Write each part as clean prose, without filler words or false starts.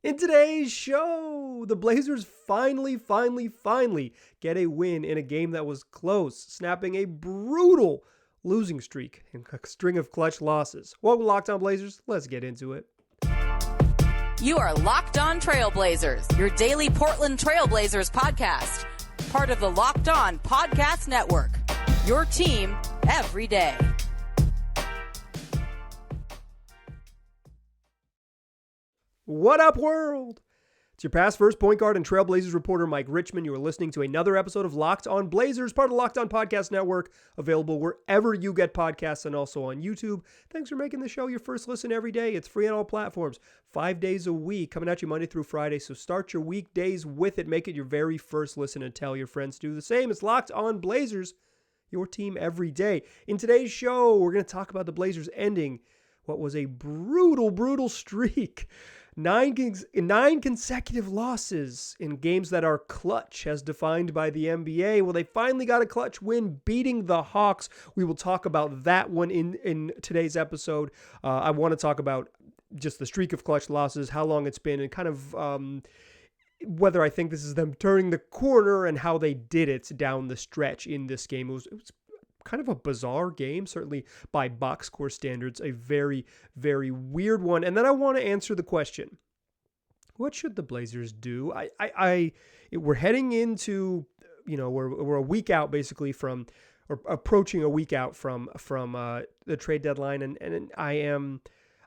In today's show, the Blazers finally get a win in a game that was close, snapping a brutal losing streak and a string of clutch losses. Welcome to Locked On Blazers. Let's get into it. You are Locked On Trailblazers, your daily Portland Trailblazers podcast. Part of the Locked On Podcast Network, your team every day. What up, world? It's your past first point guard and Trailblazers reporter, Mike Richmond. You are listening to another episode of Locked On Blazers, part of the Locked On Podcast Network, available wherever you get podcasts and also on YouTube. Thanks for making the show your first listen every day. It's free on all platforms, 5 days a week, coming at you Monday through Friday. So start your weekdays with it. Make it your very first listen and tell your friends to do the same. It's Locked On Blazers, your team every day. In today's show, we're going to talk about the Blazers ending what was a brutal streak. Nine consecutive losses in games that are clutch, as defined by the NBA. Well, they finally got a clutch win, beating the Hawks. We will talk about that one in today's episode. I want to talk about just the streak of clutch losses, how long it's been, and kind of whether I think this is them turning the corner and how they did it down the stretch in this game. It was kind of a bizarre game, certainly by box score standards, a very weird one. And then I want to answer the question, what should the Blazers do? We're heading into, we're a week out basically from, or approaching a week out from the trade deadline. And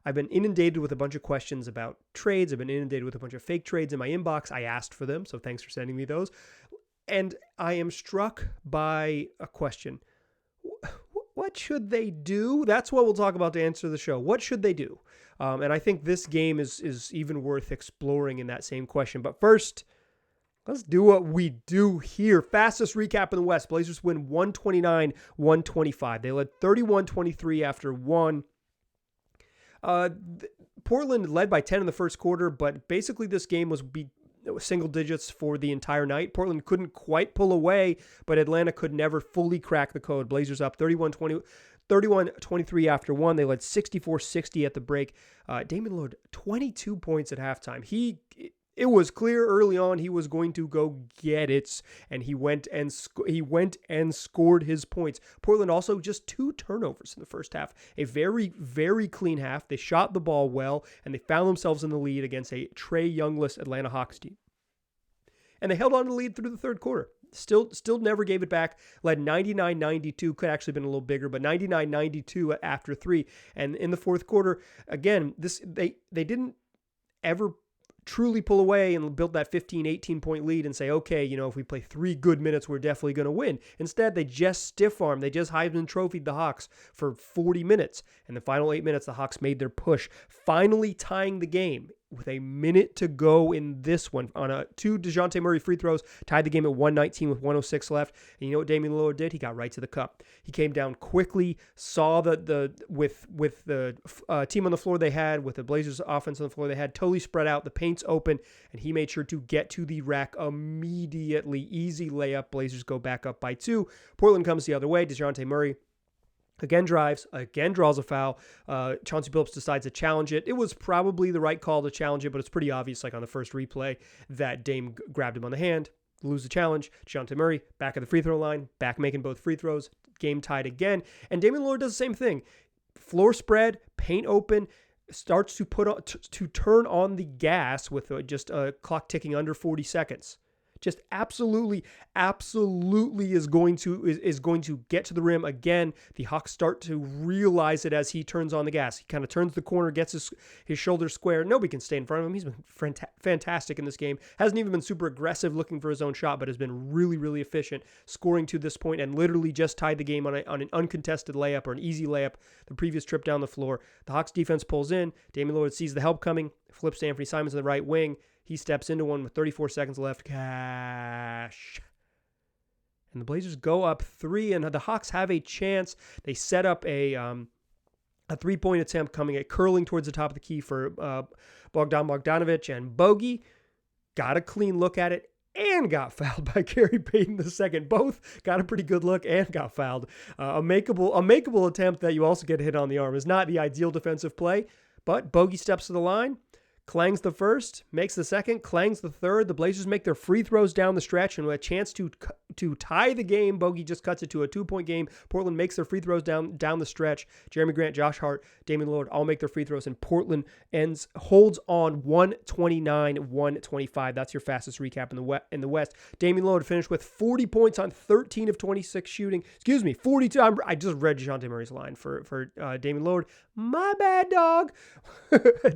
I've been inundated with a bunch of questions about trades. I've been inundated with a bunch of fake trades in my inbox. I asked for them, so thanks for sending me those. And I am struck by a question. What should they do? That's what we'll talk about to answer the show. What should they do? And I think this game is even worth exploring in that same question. But first, let's do what we do here. Fastest recap in the West. Blazers win 129-125. They led 31-23 after one. Portland led by 10 in the first quarter, but basically this game was single digits for the entire night. Portland couldn't quite pull away, but Atlanta could never fully crack the code. Blazers up 31-23 after one. They led 64-60 at the break. Damian Lillard, 22 points at halftime. It was clear early on he was going to go get it, and he went and scored his points. Portland also just 2 turnovers in the first half. A very clean half. They shot the ball well, and they found themselves in the lead against a Trae Youngless Atlanta Hawks team. And they held on to the lead through the third quarter. Still never gave it back. Led 99-92, could actually have been a little bigger, but 99-92 after 3. And in the fourth quarter, again, they didn't ever truly pull away and build that 15-18 point lead and say, okay, if we play 3 good minutes, we're definitely going to win. Instead, they just stiff-armed. They just Heisman Trophied the Hawks for 40 minutes. In the final 8 minutes, the Hawks made their push, finally tying the game with a minute to go in this one on 2 DeJounte Murray free throws, tied the game at 119 with 106 left. And you know what Damian Lillard did? He got right to the cup. He came down quickly, saw with the team on the floor they had, with the Blazers offense on the floor they had, totally spread out, the paint's open, and he made sure to get to the rack immediately. Easy layup. Blazers go back up by 2. Portland comes the other way. DeJounte Murray again drives, again draws a foul. Chauncey Billups decides to challenge it. It was probably the right call to challenge it, but it's pretty obvious, like on the first replay, that Dame grabbed him on the hand, lose the challenge. DeJounte Murray back at the free throw line, back making both free throws, game tied again. And Damian Lillard does the same thing. Floor spread, paint open, starts to turn on the gas with just a clock ticking under 40 seconds. Just absolutely is going to get to the rim again. The Hawks start to realize it as he turns on the gas. He kind of turns the corner, gets his shoulder square. Nobody can stay in front of him. He's been fantastic in this game. Hasn't even been super aggressive looking for his own shot, but has been really efficient, scoring to this point and literally just tied the game on an uncontested layup or an easy layup the previous trip down the floor. The Hawks defense pulls in. Damian Lillard sees the help coming, flips to Anthony Simons on the right wing. He steps into one with 34 seconds left. Cash. And the Blazers go up 3, and the Hawks have a chance. They set up a 3-point attempt curling towards the top of the key for Bogdanovic, and Bogey got a clean look at it and got fouled by Gary Payton II. Both got a pretty good look and got fouled. A makeable attempt that you also get hit on the arm is not the ideal defensive play, but Bogey steps to the line, clangs the first, makes the second, clangs the third. The Blazers make their free throws down the stretch, and with a chance to tie the game, Bogey just cuts it to a 2-point game. Portland makes their free throws down the stretch. Jeremy Grant, Josh Hart, Damian Lillard all make their free throws, and Portland holds on 129-125. That's your fastest recap in the West. Damian Lillard finished with 40 points on 13 of 26 shooting. 42. I just read DeJounte Murray's line for Damian Lillard. My bad, dog.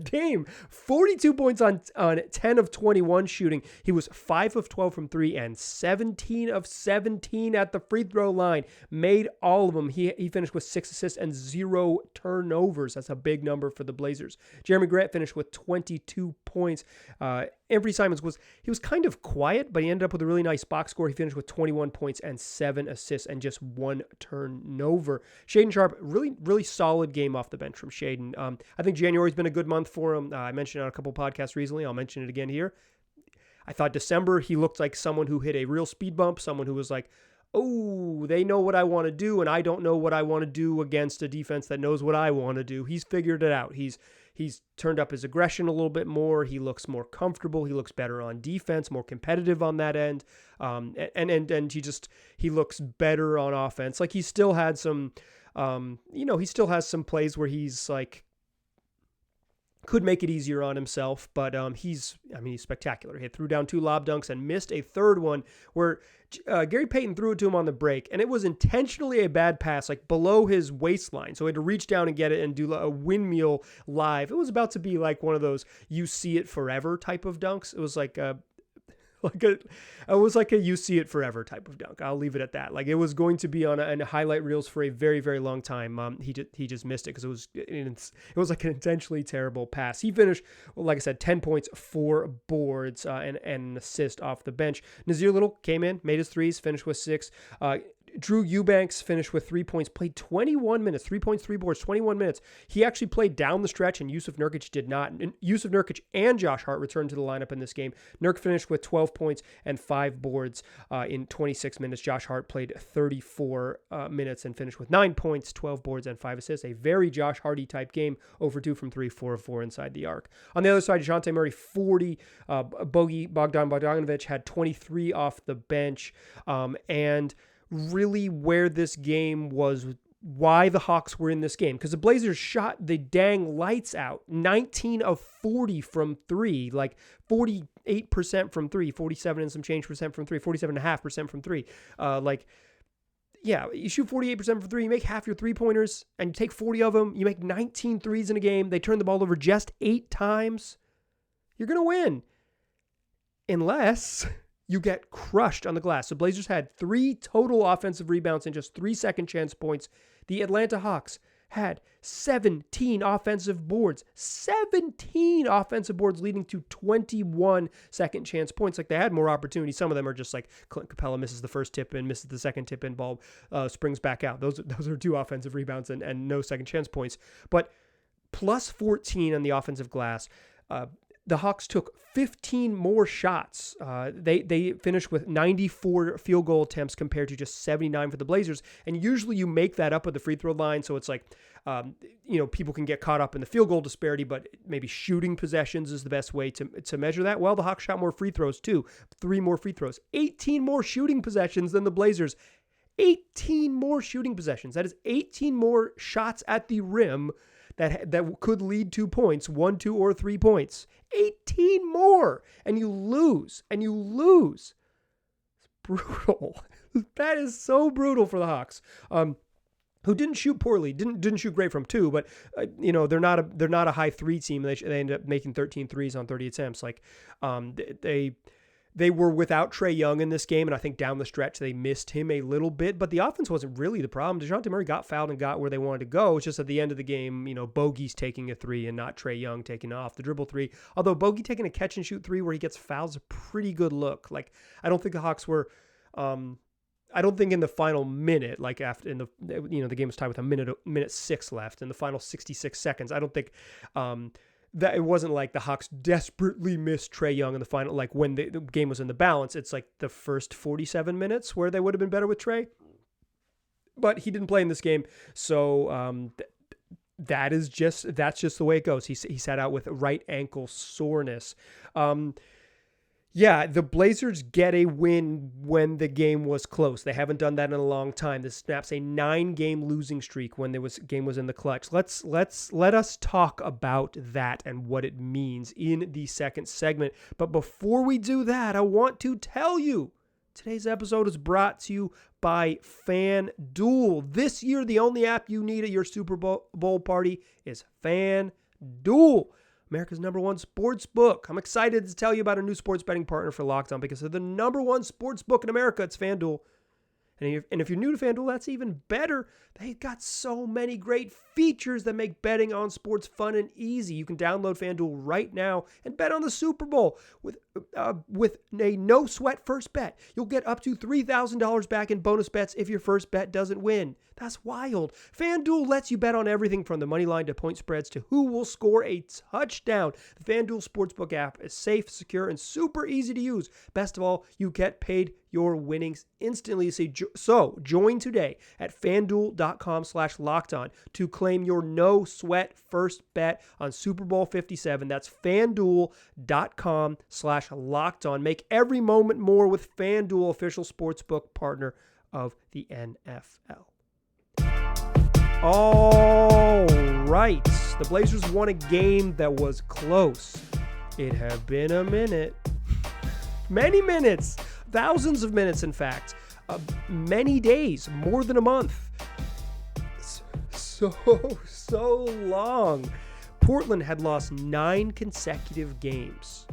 Dame, 42 points on 10 of 21 shooting. He was 5 of 12 from 3 and 17 of 17 at the free throw line. Made all of them. He finished with 6 assists and 0 turnovers. That's a big number for the Blazers. Jeremy Grant finished with 22 points. Anthony Simons was kind of quiet, but he ended up with a really nice box score. He finished with 21 points and 7 assists and just 1 turnover. Shaedon Sharpe, really, really solid game off the bench from Shaedon. I think January's been a good month for him. I mentioned it on a couple podcasts recently. I'll mention it again here. I thought December, he looked like someone who hit a real speed bump, someone who was like, oh, they know what I want to do, and I don't know what I want to do against a defense that knows what I want to do. He's figured it out. He's turned up his aggression a little bit more. He looks more comfortable. He looks better on defense, more competitive on that end. And he looks better on offense. Like he still had some, he still has some plays where he's like, could make it easier on himself, but he's spectacular. He threw down 2 lob dunks and missed a third one where Gary Payton threw it to him on the break, and it was intentionally a bad pass, like below his waistline. So he had to reach down and get it and do a windmill live. It was about to be like one of those you see it forever type of dunks. It was like a you see it forever type of dunk. I'll leave it at that. Like it was going to be on a highlight reels for a very, very long time. He just missed it because it was like an intentionally terrible pass. He finished, like I said, 10 points, 4 boards, and an assist off the bench. Nazir Little came in, made his threes, finished with 6. Drew Eubanks finished with 3 points, played 21 minutes, 3 points, 3 boards, 21 minutes. He actually played down the stretch, and Yusuf Nurkic did not. Yusuf Nurkic and Josh Hart returned to the lineup in this game. Nurk finished with 12 points and 5 boards in 26 minutes. Josh Hart played 34 minutes and finished with 9 points, 12 boards, and 5 assists. A very Josh Hardy type game, 0 for 2 from 3, 4 of 4 inside the arc. On the other side, DeJounte Murray, 40. Bogdan Bogdanovic had 23 off the bench. And really where this game was, why the Hawks were in this game, because the Blazers shot the dang lights out. 19 of 40 from 3, like 48% from 3, 47 and some change percent from 3, 47.5% from 3. You shoot 48% from 3, you make half your 3-pointers, and you take 40 of them, you make 19 threes in a game. They turn the ball over just 8 times. You're going to win. Unless you get crushed on the glass. The Blazers had 3 total offensive rebounds and just 3 second chance points. The Atlanta Hawks had 17 offensive boards. 17 offensive boards leading to 21 second chance points. Like they had more opportunities. Some of them are just like Clint Capella misses the first tip in, misses the second tip in, ball springs back out. Those are 2 offensive rebounds and no second chance points. But plus 14 on the offensive glass. The Hawks took 15 more shots. They finished with 94 field goal attempts compared to just 79 for the Blazers. And usually you make that up at the free throw line. So it's like, people can get caught up in the field goal disparity, but maybe shooting possessions is the best way to measure that. Well, the Hawks shot more free throws too. 3 more free throws. 18 more shooting possessions than the Blazers. 18 more shooting possessions. That is 18 more shots at the rim that could lead to points, 1, 2, or 3 points. 18 more, and you lose. It's brutal. That is so brutal for the Hawks, who didn't shoot poorly, didn't shoot great from 2, but they're not a high 3 team. They ended up making 13 threes on 30 attempts. Like They were without Trae Young in this game, and I think down the stretch they missed him a little bit, but the offense wasn't really the problem. DeJounte Murray got fouled and got where they wanted to go. It's just at the end of the game, Bogey's taking a 3 and not Trae Young taking off the dribble 3. Although Bogey taking a catch and shoot 3 where he gets fouled is a pretty good look. Like, I don't think the Hawks were, I don't think in the final minute, like after the game was tied with a minute 6 left in the final 66 seconds. I don't think, that it wasn't like the Hawks desperately missed Trae Young in the final, like when the game was in the balance. It's like the first 47 minutes where they would have been better with Trae. But he didn't play in this game, so that's just the way it goes. He sat out with right ankle soreness. Yeah, the Blazers get a win when the game was close. They haven't done that in a long time. This snaps a 9-game losing streak when game was in the clutch. Let us talk about that and what it means in the second segment. But before we do that, I want to tell you, today's episode is brought to you by FanDuel. This year, the only app you need at your Super Bowl party is FanDuel, America's #1 sports book. I'm excited to tell you about a new sports betting partner for Locked On because they're the #1 sports book in America. It's FanDuel. And if you're new to FanDuel, that's even better. They've got so many great features that make betting on sports fun and easy. You can download FanDuel right now and bet on the Super Bowl with a no-sweat first bet. You'll get up to $3,000 back in bonus bets if your first bet doesn't win. That's wild. FanDuel lets you bet on everything from the money line to point spreads to who will score a touchdown. The FanDuel Sportsbook app is safe, secure, and super easy to use. Best of all, you get paid your winnings instantly. So join today at FanDuel.com/lockedon to claim your no-sweat first bet on Super Bowl 57. That's FanDuel.com/lockedon. Make every moment more with FanDuel, official sportsbook partner of the NFL. All right. The Blazers won a game that was close. It had been a minute. Many minutes. Thousands of minutes, in fact. Many days. More than a month. So long. Portland had lost 9 consecutive games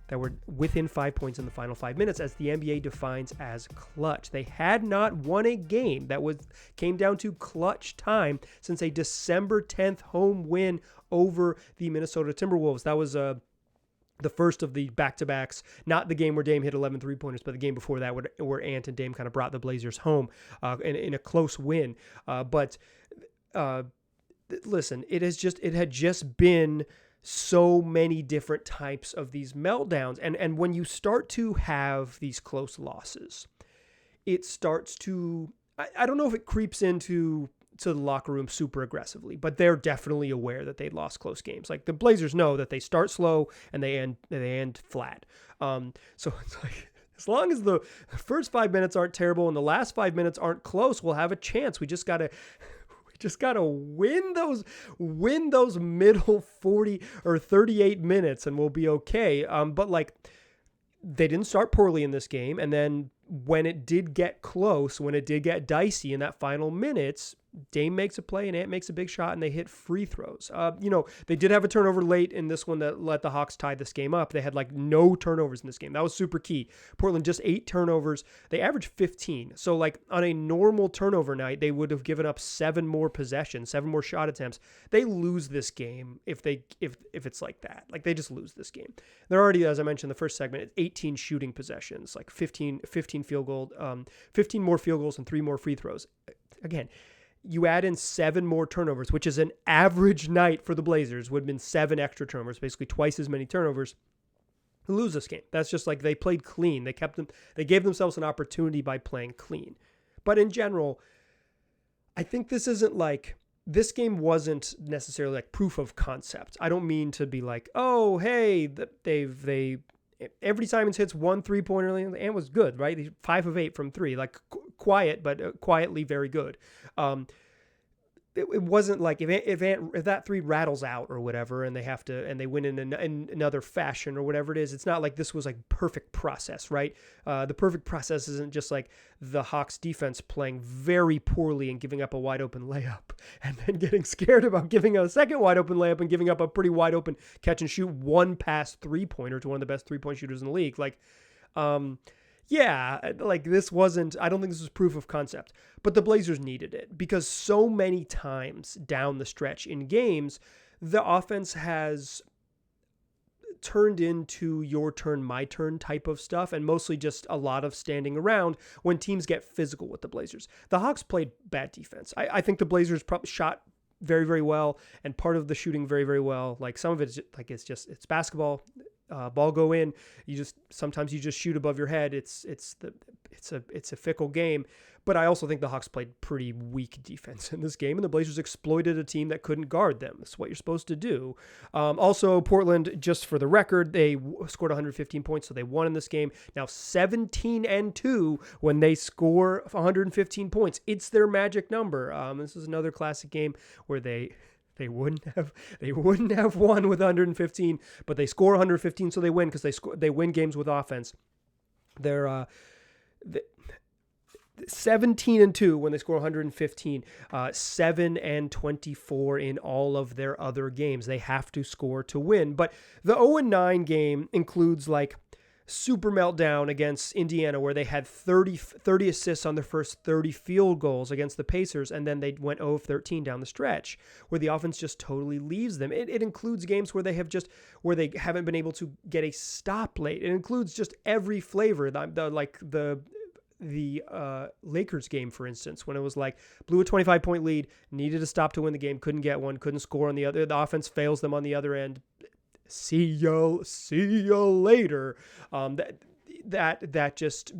that were within 5 points in the final 5 minutes, as the NBA defines as clutch. They had not won a game that came down to clutch time since a December 10th home win over the Minnesota Timberwolves. That was the first of the back-to-backs, not the game where Dame hit 11 three-pointers, but the game before that where Ant and Dame kind of brought the Blazers home in a close win. Listen, it had just been so many different types of these meltdowns. And when you start to have these close losses, it starts to, I don't know if it creeps into the locker room super aggressively, but they're definitely aware that they lost close games. Like the Blazers know that they start slow and they end flat. So it's like, as long as the first 5 minutes aren't terrible and the last 5 minutes aren't close, we'll have a chance. We just gotta win those middle 40 or 38 minutes and we'll be okay. But like, they didn't start poorly in this game. And then when it did get close, when it did get dicey in that final minutes, Dame makes a play and Ant makes a big shot and they hit free throws. They did have a turnover late in this one that let the Hawks tie this game up. They had like no turnovers in this game. That was super key. Portland just 8 turnovers. They averaged 15. So like on a normal turnover night, they would have given up 7 more possessions, 7 more shot attempts. They lose this game if it's like that. Like they just lose this game. They're already, as I mentioned in the first segment, 18 shooting possessions, like 15 field goal, 15 more field goals and 3 more free throws. Again, you add in 7 more turnovers, which is an average night for the Blazers, would have been 7 extra turnovers, basically twice as many turnovers. They lose this game. That's just like they played clean. They gave themselves an opportunity by playing clean. But in general, I think this game wasn't necessarily like proof of concept. I don't mean to be like, oh, hey, every time it hits 1 3-pointer, and was good, right? 5 of 8 from 3, like quiet, but quietly very good. It wasn't like if that 3 rattles out or whatever, and they win in another fashion or whatever it is. It's not like this was like perfect process, right? The perfect process isn't just like the Hawks defense playing very poorly and giving up a wide open layup and then getting scared about giving a second wide open layup and giving up a pretty wide open catch and shoot 1-pass 3-pointer to one of the best 3-point shooters in the league. Like, yeah, like this wasn't, I don't think this was proof of concept, but the Blazers needed it because so many times down the stretch in games, the offense has turned into your turn, my turn type of stuff, and mostly just a lot of standing around when teams get physical with the Blazers. The Hawks played bad defense. I think the Blazers probably shot very, very well, and part of the shooting very, very well. Like some of it's like it's basketball. Ball go in. Sometimes you just shoot above your head. It's it's a fickle game. But I also think the Hawks played pretty weak defense in this game, and the Blazers exploited a team that couldn't guard them. That's what you're supposed to do. Also, Portland, just for the record, they scored 115 points, so they won in this game. Now 17-2 when they score 115 points. It's their magic number. This is another classic game where they wouldn't have won with 115, but they score 115, so they win because they win games with offense. They're 17-2 when they score 115, 7-24 in all of their other games. They have to score to win. But the 0-9 game includes like super meltdown against Indiana, where they had 30 assists on their first 30 field goals against the Pacers, and then they went 0-13 down the stretch, where the offense just totally leaves them. It includes games where they haven't been able to get a stop late. It includes just every flavor, the Lakers game, for instance, when it was like blew a 25-point lead, needed a stop to win the game, couldn't get one, couldn't score on the other. The offense fails them on the other end. See you later. That just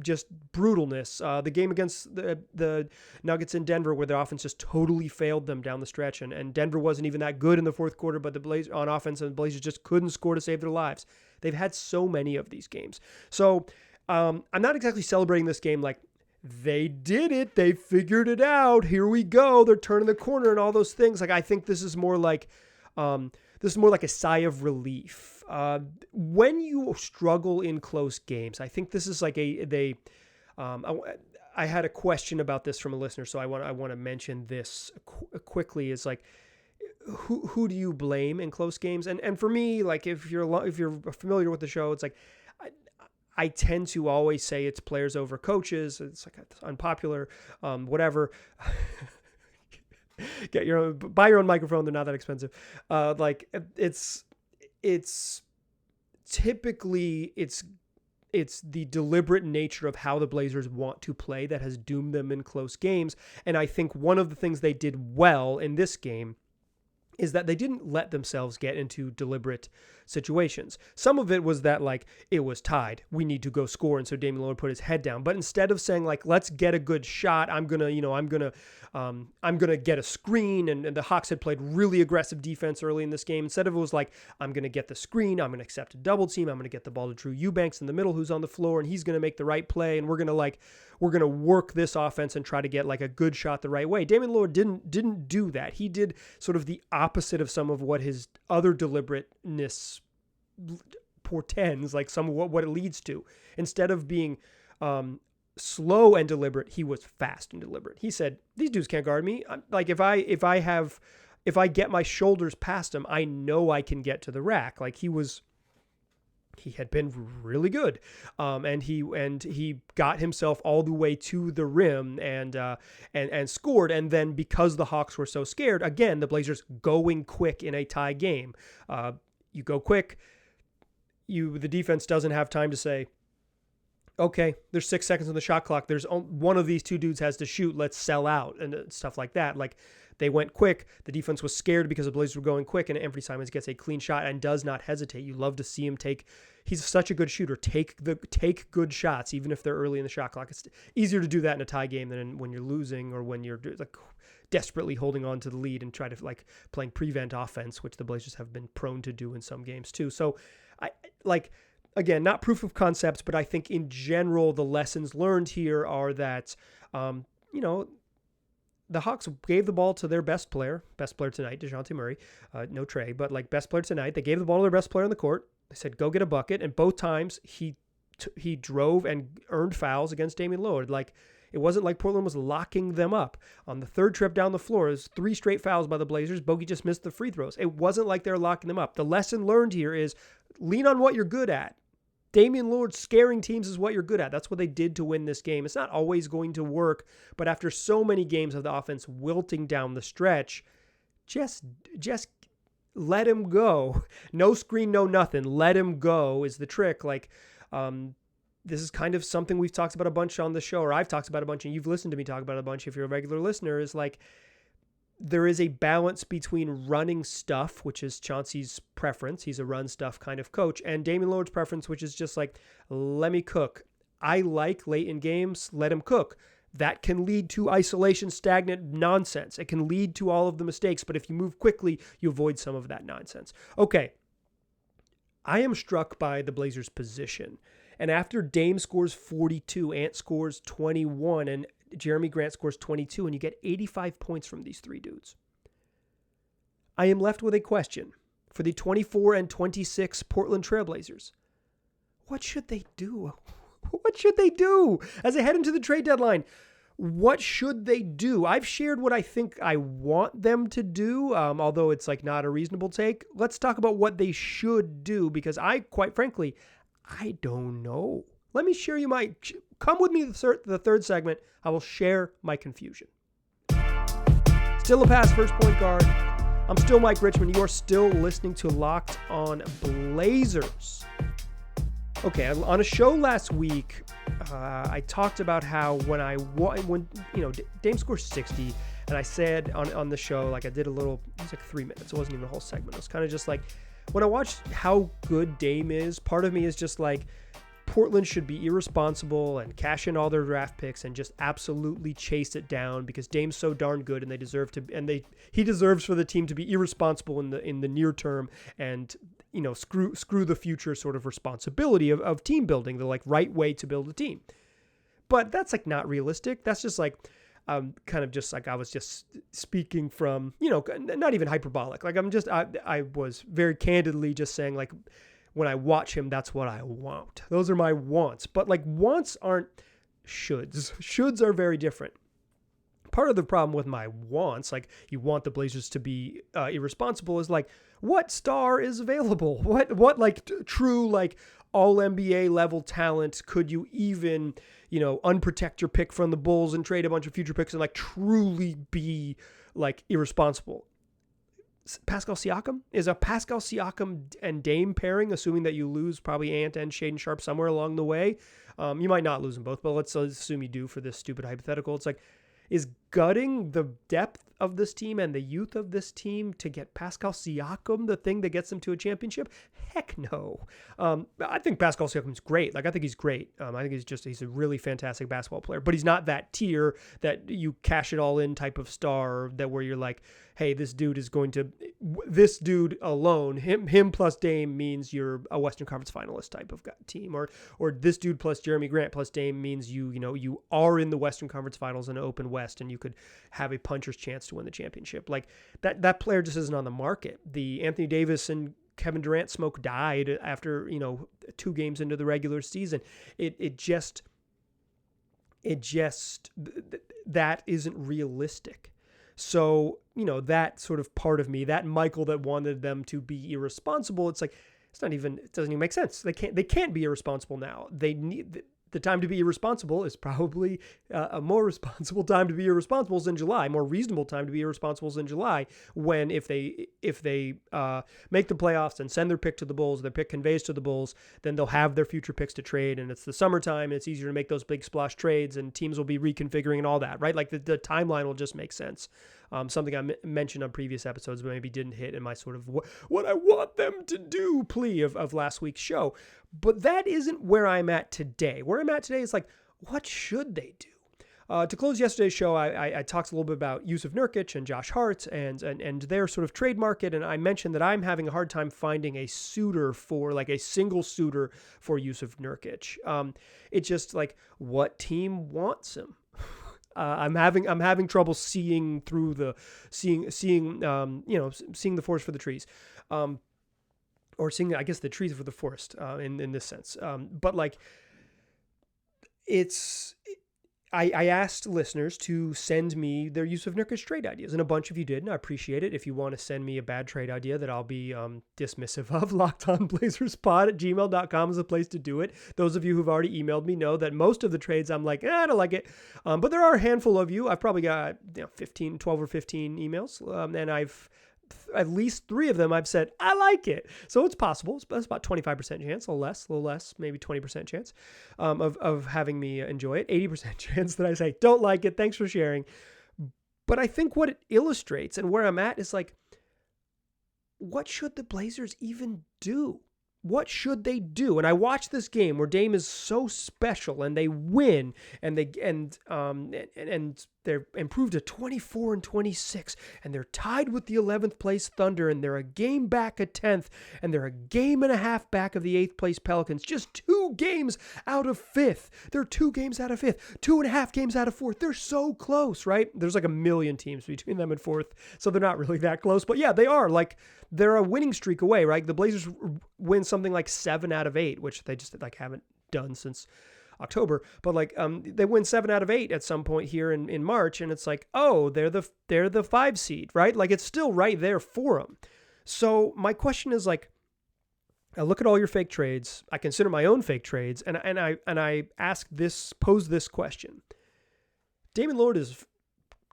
brutalness. The game against the Nuggets in Denver, where the offense just totally failed them down the stretch, and Denver wasn't even that good in the fourth quarter, but the Blazers on offense, and the Blazers just couldn't score to save their lives. They've had so many of these games. So I'm not exactly celebrating this game like they did it, they figured it out, here we go, they're turning the corner and all those things. Like, I think this is more like a sigh of relief. When you struggle in close games, I think this is like I had a question about this from a listener, so I want to mention this quickly. Is like, who do you blame in close games? And for me, like, if you're familiar with the show, it's like I tend to always say it's players over coaches. It's like it's unpopular, whatever. Buy your own microphone. They're not that expensive. It's typically it's the deliberate nature of how the Blazers want to play that has doomed them in close games. And I think one of the things they did well in this game is that they didn't let themselves get into deliberate situations. Some of it was that, like, it was tied, we need to go score, and so Damian Lillard put his head down. But instead of saying, like, let's get a good shot, I'm gonna get a screen, and the Hawks had played really aggressive defense early in this game. Instead of it was like, I'm gonna get the screen, I'm gonna accept a double team, I'm gonna get the ball to Drew Eubanks in the middle, who's on the floor, and he's gonna make the right play, and we're gonna work this offense and try to get like a good shot the right way. Damian Lillard didn't do that. He did sort of the opposite of some of what his other deliberateness portends, like some of what it leads to. Instead of being slow and deliberate, he was fast and deliberate. He said, "These dudes can't guard me. Like if I get my shoulders past him, I know I can get to the rack." Like he had been really good, and he got himself all the way to the rim and scored. And then because the Hawks were so scared, again, the Blazers going quick in a tie game. You go quick, the defense doesn't have time to say, okay, there's 6 seconds on the shot clock. There's one of these two dudes has to shoot. Let's sell out and stuff like that. Like, they went quick. The defense was scared because the Blazers were going quick, and Anthony Simons gets a clean shot and does not hesitate. You love to see him he's such a good shooter. Take good shots, even if they're early in the shot clock. It's easier to do that in a tie game than when you're losing or when you're like desperately holding on to the lead and try to like playing prevent offense, which the Blazers have been prone to do in some games too. So again, not proof of concepts, but I think in general, the lessons learned here are that, the Hawks gave the ball to their best player tonight, DeJounte Murray, no Trey, but like best player tonight. They gave the ball to their best player on the court. They said, go get a bucket. And both times he drove and earned fouls against Damian Lillard. Like, it wasn't like Portland was locking them up. On the third trip down the floor, it was 3 straight fouls by the Blazers. Bogey just missed the free throws. It wasn't like they're locking them up. The lesson learned here is lean on what you're good at. Damian Lillard scaring teams is what you're good at. That's what they did to win this game. It's not always going to work, but after so many games of the offense wilting down the stretch, just let him go. No screen, no nothing. Let him go is the trick. Like, this is kind of something we've talked about a bunch on the show, or I've talked about a bunch, and you've listened to me talk about it a bunch if you're a regular listener, is like, there is a balance between running stuff, which is Chauncey's preference. He's a run stuff kind of coach. And Damian Lillard's preference, which is just like, let me cook. I like late in games, let him cook. That can lead to isolation, stagnant nonsense. It can lead to all of the mistakes, but if you move quickly, you avoid some of that nonsense. Okay, I am struck by the Blazers' position. And after Dame scores 42, Ant scores 21, and Jeremy Grant scores 22, and you get 85 points from these three dudes, I am left with a question for the 24 and 26 Portland Trailblazers. What should they do? What should they do as they head into the trade deadline? What should they do? I've shared what I think I want them to do, although it's like not a reasonable take. Let's talk about what they should do, because quite frankly, I don't know. Let me share you come with me to the third segment. I will share my confusion. Still a pass first point guard. I'm still Mike Richmond. You are still listening to Locked On Blazers. Okay, on a show last week, I talked about how when Dame scores 60, and I said on the show, like I did it was like 3 minutes. It wasn't even a whole segment. It was kind of just like, when I watched how good Dame is, part of me is just like, Portland should be irresponsible and cash in all their draft picks and just absolutely chase it down, because Dame's so darn good, and he deserves for the team to be irresponsible in the near term, and screw the future sort of responsibility of team building, the like right way to build a team. But that's like not realistic. That's just like kind of just like I was just speaking from, not even hyperbolic. Like I was very candidly just saying, like, when I watch him, that's what I want. Those are my wants. But like, wants aren't shoulds. Shoulds are very different. Part of the problem with my wants, like you want the Blazers to be irresponsible, is like, what star is available? What like true like all NBA level talent could you even, unprotect your pick from the Bulls and trade a bunch of future picks and like truly be like irresponsible? Pascal Siakam? Is a Pascal Siakam and Dame pairing, assuming that you lose probably Ant and Shaedon Sharpe somewhere along the way? You might not lose them both, but let's assume you do for this stupid hypothetical. It's like, is gutting the depth of this team and the youth of this team to get Pascal Siakam the thing that gets them to a championship? Heck no. I think Pascal Siakam's great. Like, I think he's great. I think he's a really fantastic basketball player, but he's not that tier that you cash it all in type of star that where you're like, hey, this dude alone, him plus Dame means you're a Western Conference finalist type of team, or this dude plus Jeremy Grant plus Dame means you are in the Western Conference Finals in an open West, and you could have a puncher's chance to win the championship. Like that player just isn't on the market. The Anthony Davis and Kevin Durant smoke died after 2 games into the regular season. It just that isn't realistic. So, that sort of part of me, that Michael that wanted them to be irresponsible, it's like, it doesn't even make sense. They can't be irresponsible now. They need the time to be irresponsible is probably a more responsible time to be irresponsible is in July, more reasonable time to be irresponsible is in July, when if they make the playoffs and send their pick to the Bulls, their pick conveys to the Bulls, then they'll have their future picks to trade, and it's the summertime, and it's easier to make those big splash trades, and teams will be reconfiguring and all that, right? Like the timeline will just make sense. Something I mentioned on previous episodes, but maybe didn't hit in my sort of what I want them to do plea of last week's show. But that isn't where I'm at today. Where I'm at today is like, what should they do? To close yesterday's show, I talked a little bit about Yusuf Nurkic and Josh Hart and their sort of trade market, and I mentioned that I'm having a hard time finding a suitor for, like a single suitor for Yusuf Nurkic. It's just like, what team wants him? I'm having trouble seeing through seeing the forest for the trees, or seeing, I guess, the trees for the forest in this sense. But like, I asked listeners to send me their Yusuf Nurkic trade ideas, and a bunch of you did, and I appreciate it. If you want to send me a bad trade idea that I'll be dismissive of, lockedonblazerspod@gmail.com is a place to do it. Those of you who've already emailed me know that most of the trades I'm like, I don't like it. But there are a handful of you. I've probably got 12 or 15 emails, and I've at least 3 of them I've said, I like it. So it's possible. That's about 25% chance, a little less, maybe 20% chance of having me enjoy it. 80% chance that I say, don't like it. Thanks for sharing. But I think what it illustrates and where I'm at is like, what should the Blazers even do? what should they do? And I watched this game where Dame is so special and they win and they're improved to 24-26 and they're tied with the 11th place Thunder and they're a game back at 10th and they're a game and a half back of the 8th place Pelicans, just 2 games out of 5th. They're 2 games out of 5th, 2.5 games out of 4th. They're so close, right? There's like a million teams between them and 4th, so they're not really that close. But yeah, they are. Like, they're a winning streak away, right? The Blazers win something like 7 out of 8, which they just like haven't done since October. But like they win 7 out of 8 at some point here in March, and it's like, oh, they're the 5 seed, right? Like, it's still right there for them. So my question is, like, I look at all your fake trades, I consider my own fake trades, and I pose this question. Damian Lillard is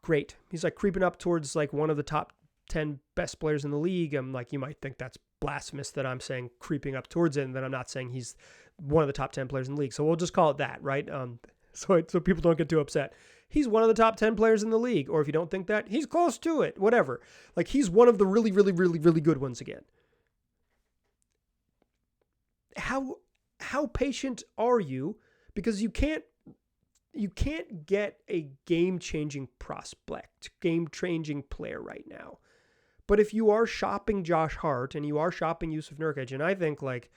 great. He's like creeping up towards like one of the top 10 best players in the league. I'm like, you might think that's blasphemous that I'm saying creeping up towards it, and that I'm not saying he's one of the top 10 players in the league. So we'll just call it that, right? So people don't get too upset. He's one of the top 10 players in the league. Or if you don't think that, he's close to it, whatever. Like, he's one of the really, really, really, really good ones again. How patient are you? Because you can't get a game-changing prospect, game-changing player right now. But if you are shopping Josh Hart and you are shopping Yusuf Nurkic, and I think like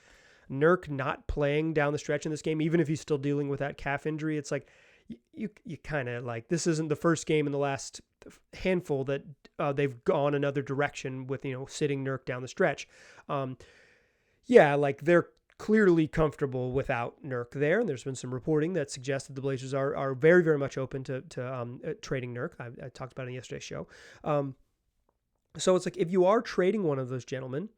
Nurk not playing down the stretch in this game, even if he's still dealing with that calf injury, it's like you kind of like, this isn't the first game in the last handful that they've gone another direction with, sitting Nurk down the stretch. Yeah, like they're clearly comfortable without Nurk there. And there's been some reporting that suggests that the Blazers are very, very much open to trading Nurk. I talked about it in yesterday's show. So it's like, if you are trading one of those gentlemen,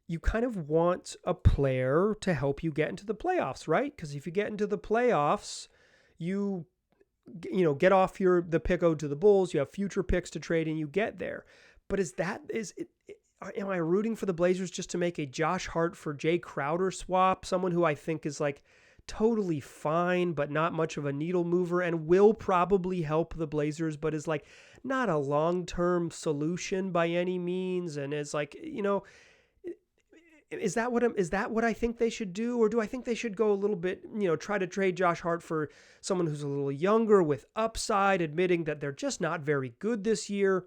you kind of want a player to help you get into the playoffs, right? Because if you get into the playoffs, you get off the pick owed to the Bulls, you have future picks to trade, and you get there. But am I rooting for the Blazers just to make a Josh Hart for Jay Crowder swap? Someone who I think is like totally fine, but not much of a needle mover and will probably help the Blazers, but is like not a long-term solution by any means. And is like, is that what I think they should do? Or do I think they should go a little bit, try to trade Josh Hart for someone who's a little younger with upside, admitting that they're just not very good this year?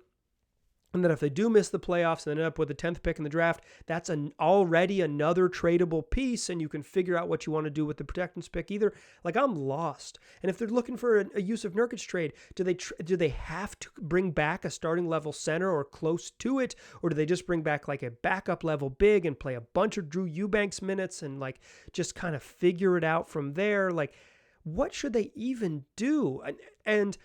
And that if they do miss the playoffs and end up with the 10th pick in the draft, that's already another tradable piece, and you can figure out what you want to do with the protections pick either. Like, I'm lost. And if they're looking for a Yusuf Nurkic trade, do they have to bring back a starting level center or close to it? Or do they just bring back like a backup level big and play a bunch of Drew Eubanks minutes and like just kind of figure it out from there? Like, what should they even do? And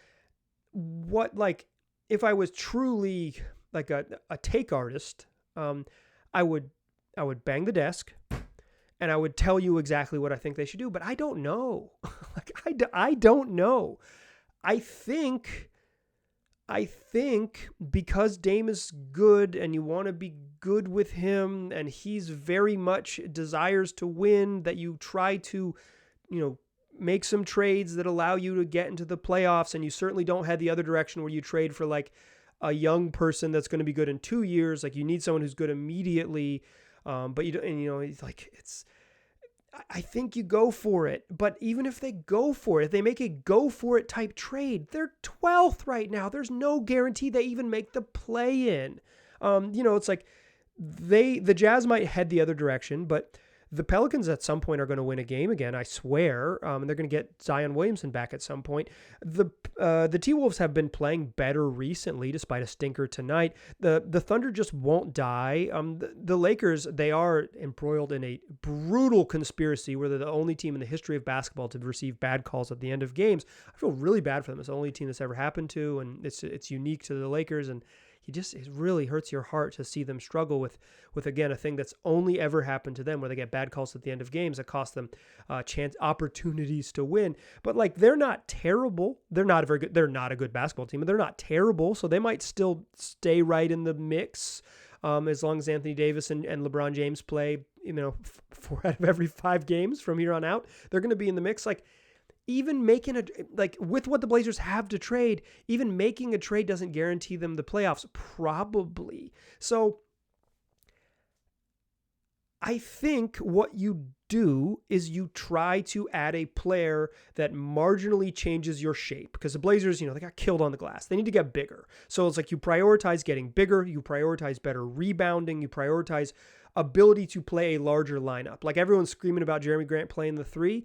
what, like, if I was truly like a take artist, I would bang the desk and I would tell you exactly what I think they should do, but I don't know. I don't know. I think because Dame is good and you want to be good with him and he's very much desires to win, that you try to, make some trades that allow you to get into the playoffs. And you certainly don't head the other direction where you trade for like a young person that's going to be good in 2 years. Like, you need someone who's good immediately. But I think you go for it. But even if they go for it, if they make a go for it type trade, they're 12th right now. There's no guarantee they even make the play in. It's like the Jazz might head the other direction, but the Pelicans at some point are going to win a game again, I swear. And they're going to get Zion Williamson back at some point. The T-Wolves have been playing better recently, despite a stinker tonight. The Thunder just won't die. The Lakers, they are embroiled in a brutal conspiracy where they're the only team in the history of basketball to receive bad calls at the end of games. I feel really bad for them. It's the only team that's ever happened to, and it's unique to the Lakers. And it really hurts your heart to see them struggle with again, a thing that's only ever happened to them, where they get bad calls at the end of games that cost them opportunities to win. But like, they're not terrible. They're not very good. They're not a good basketball team, but they're not terrible. So they might still stay right in the mix as long as Anthony Davis and LeBron James play, 4 out of every 5 games from here on out. They're going to be in the mix. Like, even making with what the Blazers have to trade, even making a trade doesn't guarantee them the playoffs, probably. So I think what you do is you try to add a player that marginally changes your shape, because the Blazers, they got killed on the glass. They need to get bigger. So it's like you prioritize getting bigger, you prioritize better rebounding, you prioritize ability to play a larger lineup. Like everyone's screaming about Jeremy Grant playing the 3.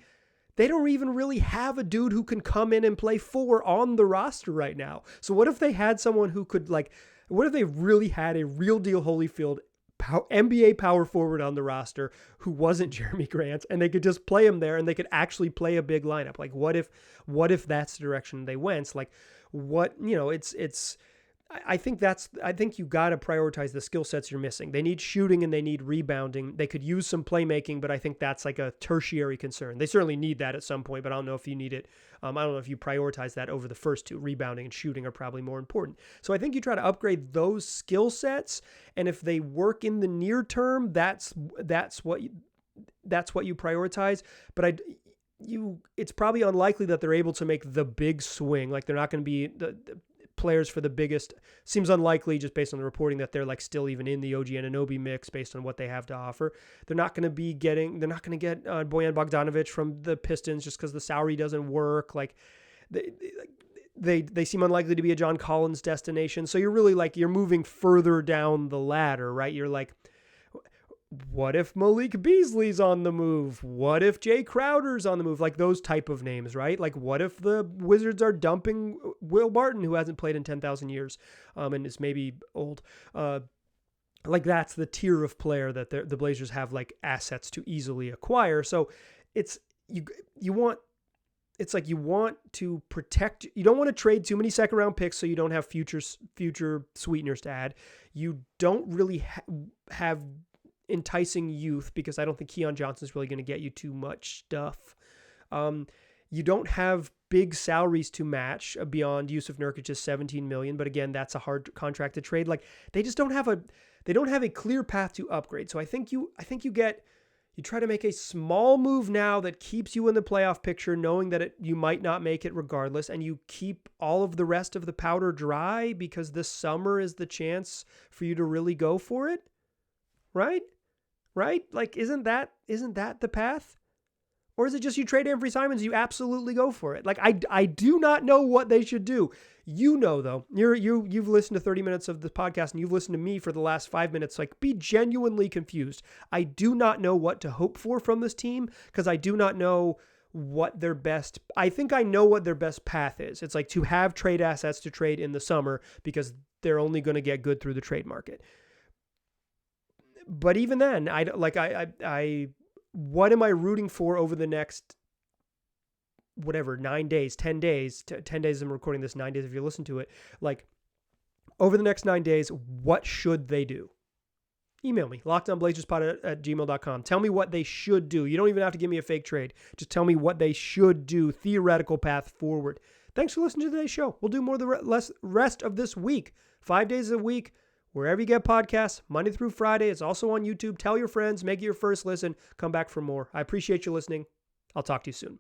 They don't even really have a dude who can come in and play 4 on the roster right now. So what if they had someone who could what if they really had a real deal Holyfield NBA power forward on the roster who wasn't Jeremy Grant, and they could just play him there and they could actually play a big lineup? Like what if that's the direction they went? Like I think you got to prioritize the skill sets you're missing. They need shooting and they need rebounding. They could use some playmaking, but I think that's like a tertiary concern. They certainly need that at some point, but I don't know if you need it. I don't know if you prioritize that over the first 2. Rebounding and shooting are probably more important. So I think you try to upgrade those skill sets, and if they work in the near term, that's what you prioritize. But it's probably unlikely that they're able to make the big swing. Like they're not going to be the players for the biggest. Seems unlikely just based on the reporting that they're still even in the OG Anunoby mix based on what they have to offer. They're not going to get Bojan Bogdanovic from the Pistons just because the salary doesn't work. Like they seem unlikely to be a John Collins destination. So you're really you're moving further down the ladder, right? You're like, what if Malik Beasley's on the move? What if Jay Crowder's on the move? Like those type of names, right? Like what if the Wizards are dumping Will Barton, who hasn't played in 10,000 years and is maybe old? That's the tier of player that the Blazers have assets to easily acquire. So you want to protect. You don't want to trade too many second round picks so you don't have future sweeteners to add. You don't really have enticing youth, because I don't think Keon Johnson's really going to get you too much stuff. You don't have big salaries to match beyond Yusuf Nurkic's $17 million, but again, that's a hard contract to trade. They just don't have a clear path to upgrade. So I think you try to make a small move now that keeps you in the playoff picture, knowing that you might not make it regardless, and you keep all of the rest of the powder dry because this summer is the chance for you to really go for it. Right? Isn't that the path? Or is it just you trade Anfernee Simons, you absolutely go for it? I do not know what they should do. Though, you've listened to 30 minutes of the podcast and you've listened to me for the last 5 minutes. Be genuinely confused. I do not know what to hope for from this team, because I do not know what their best. I think I know what their best path is. It's to have trade assets to trade in the summer, because they're only going to get good through the trade market. But even then, what am I rooting for over the next, 9 days, 10 days, 10 days I'm recording this, 9 days if you listen to it, over the next 9 days, what should they do? Email me, lockedonblazerspod@gmail.com. Tell me what they should do. You don't even have to give me a fake trade. Just tell me what they should do, theoretical path forward. Thanks for listening to today's show. We'll do more of the rest of this week, 5 days a week. Wherever you get podcasts, Monday through Friday. It's also on YouTube. Tell your friends, make it your first listen. Come back for more. I appreciate you listening. I'll talk to you soon.